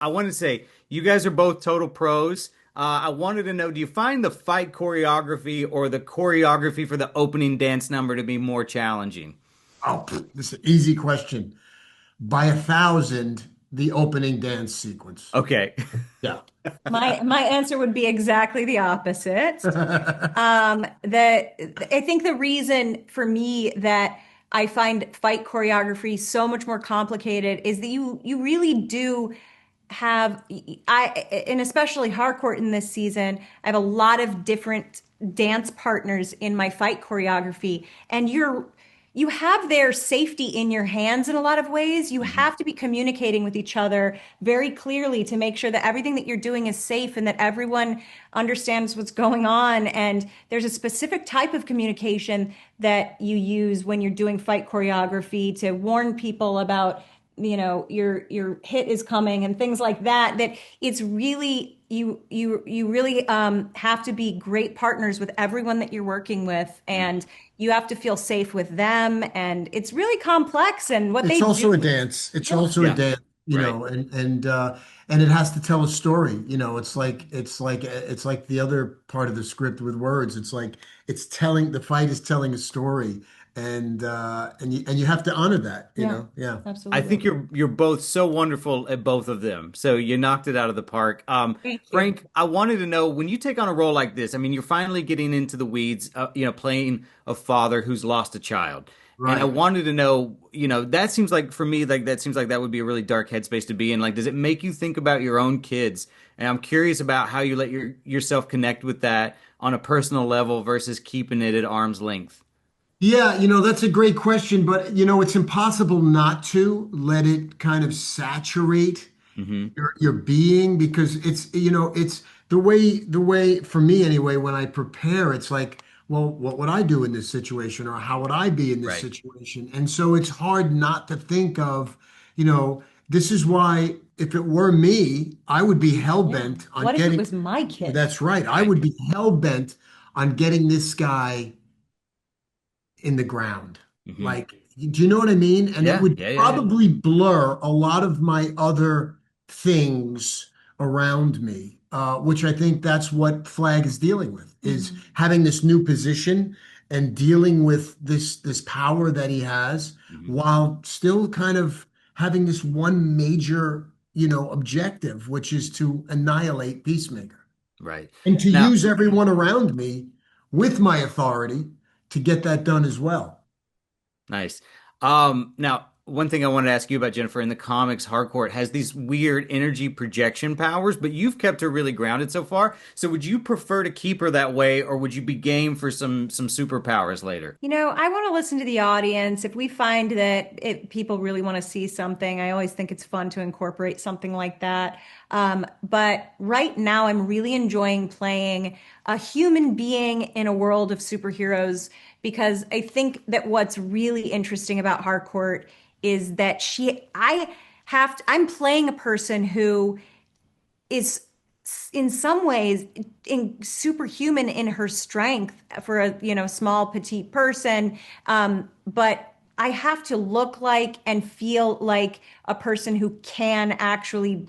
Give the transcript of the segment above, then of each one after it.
I want to say you guys are both total pros. I wanted to know, do you find the fight choreography or the choreography for the opening dance number to be more challenging? Oh, this is an easy question. By 1,000, the opening dance sequence. Okay. Yeah. My answer would be exactly the opposite. That I think the reason for me that I find fight choreography so much more complicated is that you really do have and especially hardcore in this season, I have a lot of different dance partners in my fight choreography, and you have their safety in your hands in a lot of ways. You Mhm. have to be communicating with each other very clearly to make sure that everything that you're doing is safe and that everyone understands what's going on. And there's a specific type of communication that you use when you're doing fight choreography to warn people about, your hit is coming and things like that. That it's really you really have to be great partners with everyone that you're working with, and you have to feel safe with them, and it's really complex, and what It's they do also a is dance. It's skilled. also a Yeah, dance, right. and it has to tell a story. It's like the other part of the script with words. It's like the fight is telling a story, and you have to honor that, you Yeah, know? Yeah. I think absolutely. you're both so wonderful at both of them. So you knocked it out of the park. Thank you. Frank, I wanted to know when you take on a role like this, I mean, you're finally getting into the weeds, playing a father who's lost a child. And I Right. wanted to know, that seems like for me, like that seems like that would be a really dark headspace to be in. Like, does it make you think about your own kids? And I'm curious about how you let yourself connect with that on a personal level versus keeping it at arm's length. Yeah, that's a great question, but it's impossible not to let it kind of saturate Hmm. your being because it's the way for me anyway, when I prepare, it's like, well, what would I do in this situation, or how would I be in this Right. situation? And so it's hard not to think of, this is why if it were me, I would be Yeah. hell-bent on What if it getting, was my kid? that's right, I Right. would be hell-bent on getting this guy in the ground. Hmm. Like, do you know what I mean? And it Yeah. would Yeah. Yeah. Yeah. probably blur a lot of my other things around me, which I think that's what Flag is dealing with, is Mhm. having this new position and dealing with this power that he has Mhm. while still kind of having this one major, objective, which is to annihilate Peacemaker Right. and to Now, use everyone around me with my authority to get that done as well. nice. Now, one thing I wanted to ask you about, Jennifer, in the comics, Harcourt has these weird energy projection powers, but you've kept her really grounded so far. So would you prefer to keep her that way, or would you be game for some superpowers later? I want to listen to the audience. If we find that people really want to see something, I always think it's fun to incorporate something like that. But right now, I'm really enjoying playing a human being in a world of superheroes because I think that what's really interesting about Harcourt is that I'm playing a person who is in some ways superhuman in her strength for a small petite person, but I have to look like and feel like a person who can actually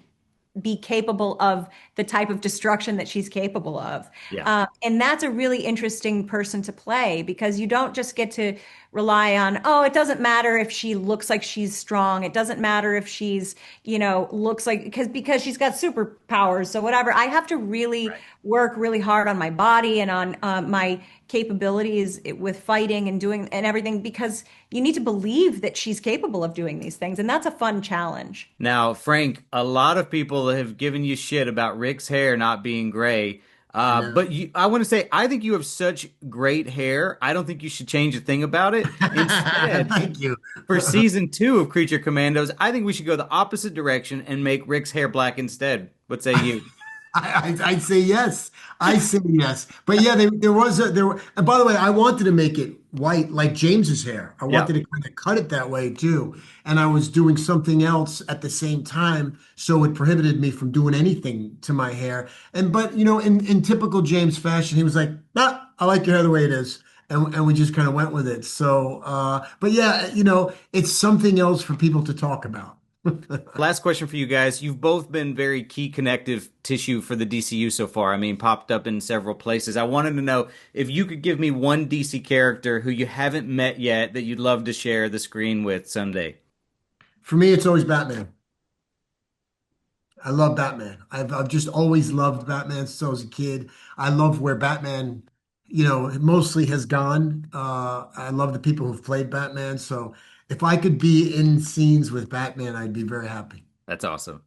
be capable of the type of destruction that she's capable of. Yeah. And that's a really interesting person to play because you don't just get to rely on, oh, it doesn't matter if she looks like she's strong. It doesn't matter if she's, looks like because she's got superpowers. So whatever. I have to really Right. work really hard on my body and on my capabilities with fighting and doing and everything because you need to believe that she's capable of doing these things. And that's a fun challenge. Now, Frank, a lot of people have given you shit about Rick's hair not being gray. I But know. I want to say, I think you have such great hair. I don't think you should change a thing about it. Instead, Thank you. for season two of Creature Commandos, I think we should go the opposite direction and make Rick's hair black instead. What say you? I'd say yes. I say yes. But yeah, and by the way, I wanted to make it white like James's hair. I Yeah. wanted to kind of cut it that way too. And I was doing something else at the same time, so it prohibited me from doing anything to my hair. But in typical James fashion, he was like, "Nah, I like your hair the way it is." And we just kind of went with it. So, but yeah, it's something else for people to talk about. Last question for you guys. You've both been very key connective tissue for the DCU so far. I mean, popped up in several places. I wanted to know if you could give me one DC character who you haven't met yet that you'd love to share the screen with someday. For me, it's always Batman. I love Batman. I've just always loved Batman since I was a kid. I love where Batman, mostly has gone. I love the people who've played Batman. So if I could be in scenes with Batman, I'd be very happy. That's awesome.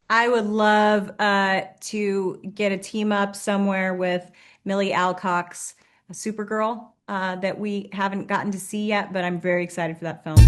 I would love to get a team up somewhere with Millie Alcock's Supergirl that we haven't gotten to see yet, but I'm very excited for that film.